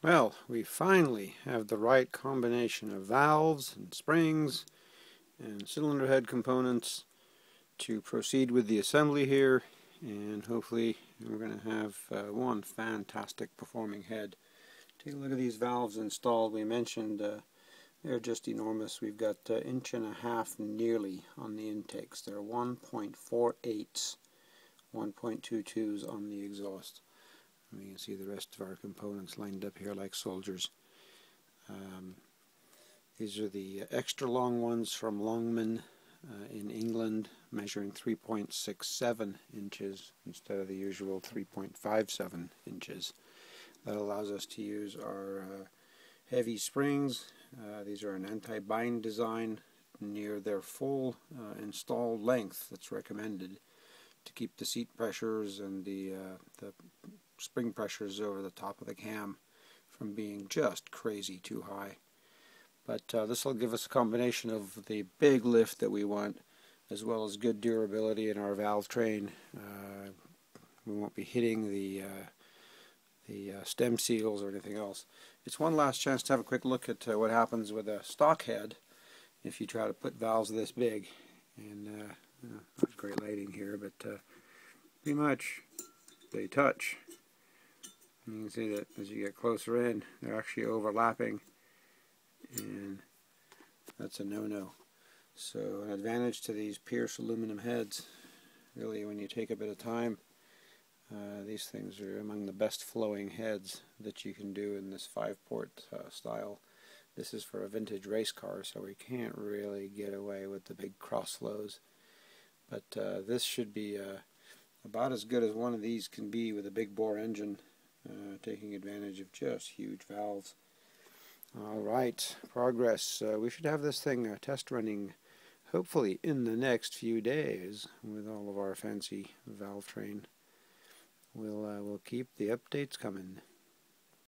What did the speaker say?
Well, we finally have the right combination of valves and springs and cylinder head components to proceed with the assembly here, and hopefully we're going to have one fantastic performing head. Take a look at these valves installed. We mentioned they're just enormous. We've got 1.5 inches nearly on the intakes. They're 1.48s, 1.22s on the exhaust. And you can see the rest of our components lined up here like soldiers. These are the extra long ones from Longman in England, measuring 3.67 inches instead of the usual 3.57 inches. That allows us to use our heavy springs. These are an anti-bind design near their full installed length that's recommended to keep the seat pressures and the spring pressures over the top of the cam from being just crazy too high. But this will give us a combination of the big lift that we want, as well as good durability in our valve train. We won't be hitting the stem seals or anything else. It's one last chance to have a quick look at what happens with a stock head if you try to put valves this big. And not great lighting here, but pretty much they touch. You can see that as you get closer in, they're actually overlapping, and that's a no-no. So an advantage to these pierced aluminum heads, really, when you take a bit of time, these things are among the best flowing heads that you can do in this 5-port style. This is for a vintage race car, so we can't really get away with the big cross flows. But this should be about as good as one of these can be with a big bore engine, taking advantage of just huge valves. Alright, progress. We should have this thing test running hopefully in the next few days with all of our fancy valve train. We'll keep the updates coming.